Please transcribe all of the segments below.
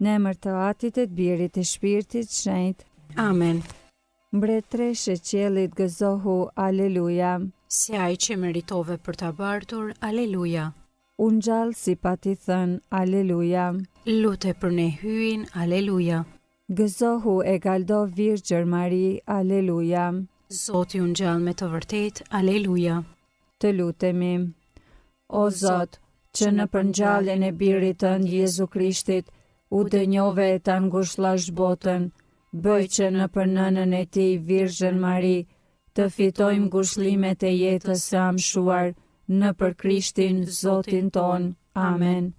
Në emër të Atit e të Birit e Shpirtit Shenjtë. Amen. Mbretëreshe e qiellit, gëzohu, aleluja. Si ai që meritove për ta bartur, aleluja. Unë gjallë si pa ti thënë, aleluja. Lute për ne hyin, aleluja. Gëzohu e galdo Virgjër Mari, aleluja. Zoti unë gjallë me të vërtet, aleluja. Të lutemi. O Zot, që në përngjalljen e birit tënd Jezu Krishtit, u dënjove e ta ngushëllosh botën, bëj që në nënën e tij Virgjën Mari, të fitojmë ngushëllimet e jetës së amshuar, në për Krishtin Zotin ton. Amen.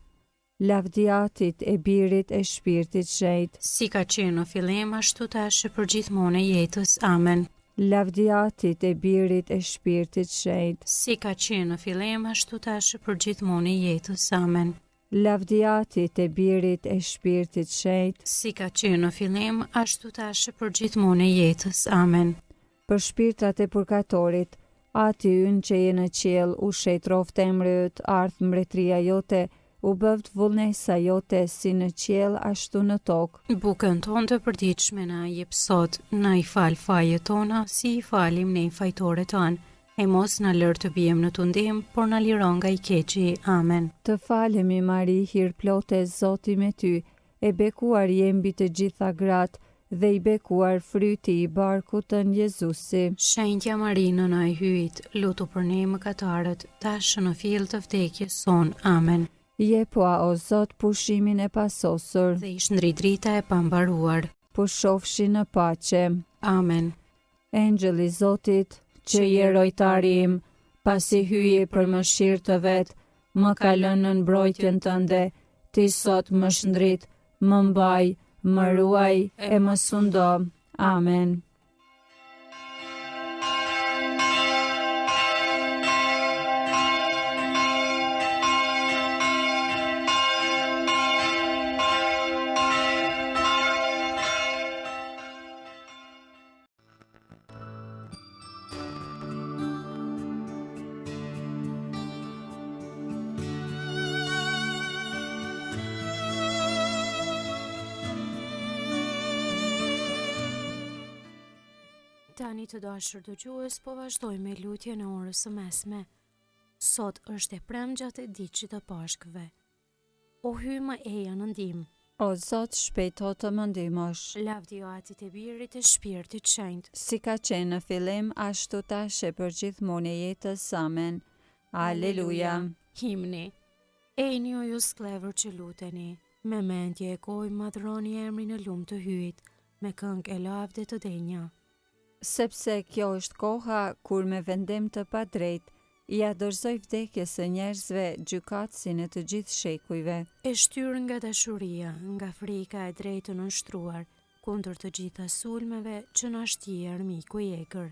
Lavdiatit e Birit e Shpirtit Shenjtë. Si ka qenë në fillim, ashtu tash e përgjithmonë e jetës. Amen. Lavdiatit e Birit e Shpirtit Shenjtë. Si ka qenë në fillim, ashtu tash e përgjithmonë e jetës. Amen. Lavdiatit e Birit e Shpirtit Shenjtë. Si ka qenë në fillim, ashtu tash e përgjithmonë e jetës. Amen. Për shpirtrat e purgatorit, Ati ynë që je në qiell, u shejtroft emri yt, ardh mbretëria jote, u bëft vullnesa jote si në qiell ashtu në tokë. Bukën tonë të përditshme na jep sot, na i fal fajet tona, si i falim ne fajtorët tanë, e mos na lër të bijmë në tundim, por na liron nga i keqi. Amen. Të falemi Mari, hir plote, Zoti me ty, e bekuar je mbi të gjitha gratë, dhe i bekuar fryti i barkut tën Jezusi. Shenjtja Mari, nëna e hyjit, lutu për ne mëkatarët, tash në fill të vdekjes son. Amen. Jepua o Zot pushimin e pasosur, Dhe ish ndri drita e pambaruar. pushofshi në paqe. Amen. Engjëlli i Zotit, që je rojtari im, pasi hyje për mëshirë të vet, më ka lënë në mbrojtjen tënde, ti sot më shndrit, më mbaj, më ruaj e më sundo. Amen. Tani të dashur dëgjues, po vazhdoj me lutjen e orës së mesme. Sot është e premtë gjatë ditësit të Pashkëve. O hyj më eja në ndihmë. O Zot, shpejto të më ndihmosh. Lavdio Atit e Birit e Shpirtit Shenjtë. Si ka qenë në fillim, ashtu tash e përgjithmonë e jetës. Amen. Aleluja. Himni. Ejni o ju sklever që luteni, me mendje e gojë madhroni emrin e lumë të hyjit, me këngë e lavde të denja. Sepse kjo është koha kur me vendim të padrejt, ja dorëzoj vdekjes së njerëzve gjykatësin e të gjithë shekujve. E shtyr nga dashuria, nga frika e drejtë nënshtruar, kundër të gjitha sulmeve që na shtje armiku i egër.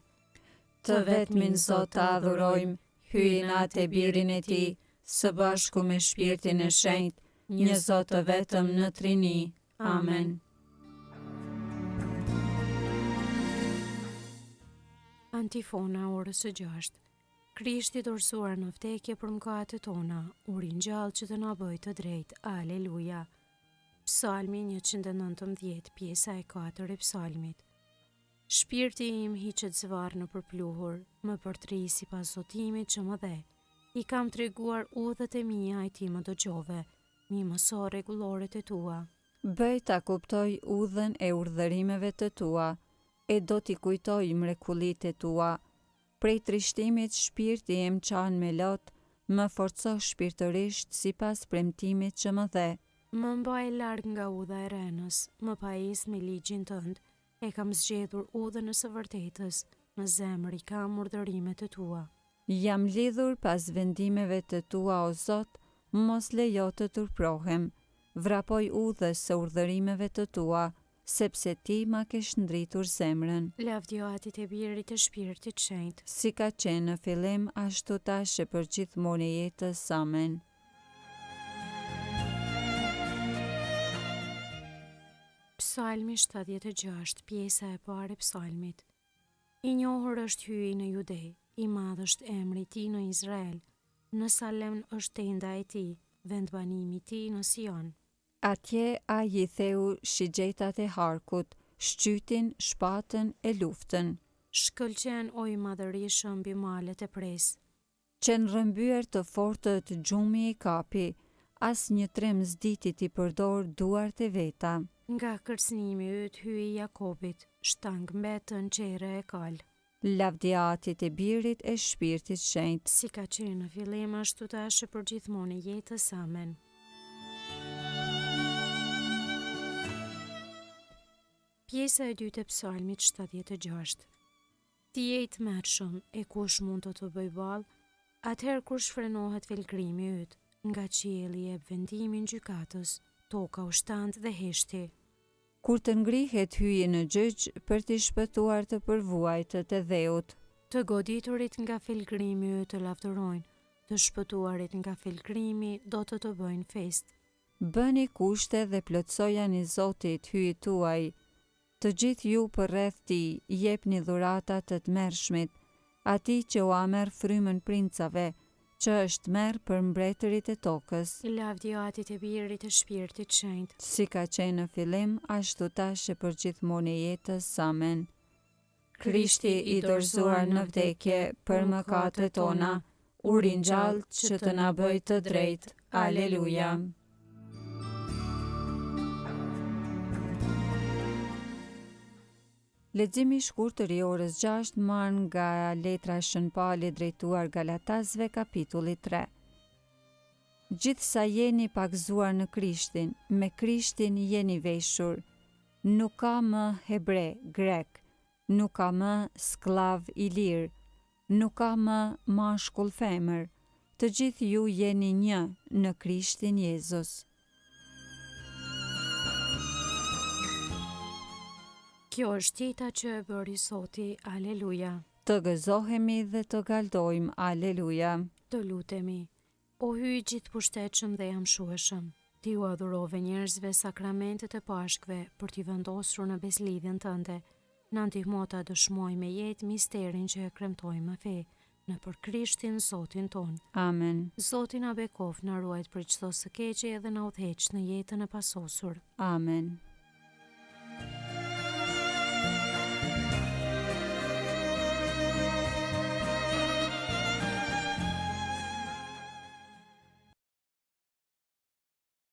Të vetmin Zot të adhurojmë, hyj në atë e Birin e Tij, së bashku me Shpirtin e Shenjtë, një Zot të vetëm në Trini. Amen. Antifona orës së 6. Krishti dorësuar në vdekje për mëkatet tona, u ringjall që të na bëjë të drejtë. Aleluja. Psalmi 119, pjesa e 4 e psalmit. Shpirti im hiqet zvarr në përpluhur, më përtri sipas zotimit që më dhe. I kam treguar udhët e mia, e ti më dëgjove, mi mëso rregulloret e tua. Bëj ta kuptoj udhën e urdhërimeve të tua, e do t'i kujtoj mrekullitë e tua. Prej trishtimit shpirti im çan me lot, më forco shpirtërisht sipas premtimit që më dhe. Më mbaj larg nga udha e renës, më pajis me ligjin tënd, e kam zgjedhur udhën e së vërtetës, në zemër i kam urdhërimet e tua. Jam lidhur pas vendimeve të tua, o Zot, mos lejo të turprohem. Vrapoj udhës së urdhërimeve të tua, sepse ti ma ke shndritur zemrën. Lavdio Atit e Birit e Shpirtit Shenjtë. Si ka qenë në fillim, ashtu tash e përgjithmonë e jetës. Amen. Psalmi 76, pjesa e parë e psalmit. I njohur është hyi në Jude, i madh është emri i tij në Izrael. Në Salem është tenda e tij, vendbanimi i tij në Sion. Atje a i theu shigjetat e harkut, shqytin, shpatën e luftën, Shkëlqen o i madhërishëm mbi malet e pres. që në rëmbyer të fortët gjumi i kapi, as një trem s'diti t'i përdor duart e veta. Nga kërcënimi yt hyi Jakobit, shtang mbetën qere e kal. Lavdiatit e birit e shpirtit shenjt. Si ka qenë në fillim ashtu tash e përgjithmonë e jetës, amen. Pjesa e dytë e Psalmit 76. Ti je i tmerrshëm, e kush mund të bëj ballë? Atëherë kur shfrenohet felgrimi yt, nga qielli jep vendimin gjykatës, toka ushtant dhe heshti. Kur të ngrihet hyje në gjyq për t'i shpëtuar të përvuajtët e dheut. Të goditurit nga felgrimi yt të lavdërojnë, të shpëtuarit nga felgrimi do të bëjnë fest. Bëni kushte dhe plotësojani Zotit hyjit tuaj. Të gjithë ju përreth tij jepni dhurata të tmerrshmit, atij që u amer frymën princave, që është merr për mbretërit e tokës. Lavdiatit e birit e shpirtit shenjt. Si ka qenë në fillim, ashtu tash e përgjithmonë e jetës, amen. Krishti i dorëzuar në vdekje për mëkatet tona, u ringjall që të na bëj të drejtë. Aleluja. Leximi i shkurtër i orës 6 marrë nga letra e Shën Pauli drejtuar Galatasve kapitulli 3. Gjithsa jeni pagzuar në Krishtin, me Krishtin jeni veshur. Nuk ka më hebre, grek, nuk ka më sklav i lir, nuk ka më mashkull femër, të gjithë ju jeni një në Krishtin Jezus. Kjo është jeta që e bëri Zoti, aleluja. Të gëzohemi dhe të galdojmë, aleluja. Të lutemi, o hyj gjithë pushtetshëm dhe jamshueshëm, ti u adhurove njerëzve sakramentet e pashkve për t'i vendosur në beslidhjen tënde, na ndihmo ta dëshmojmë me jetë misterin që e kremtojmë me fe, në për Krishtin Zotin ton. Amen. Zoti na bekof, na ruajt për çdo së keqe dhe na udhëheq në jetën e pasosur. Amen.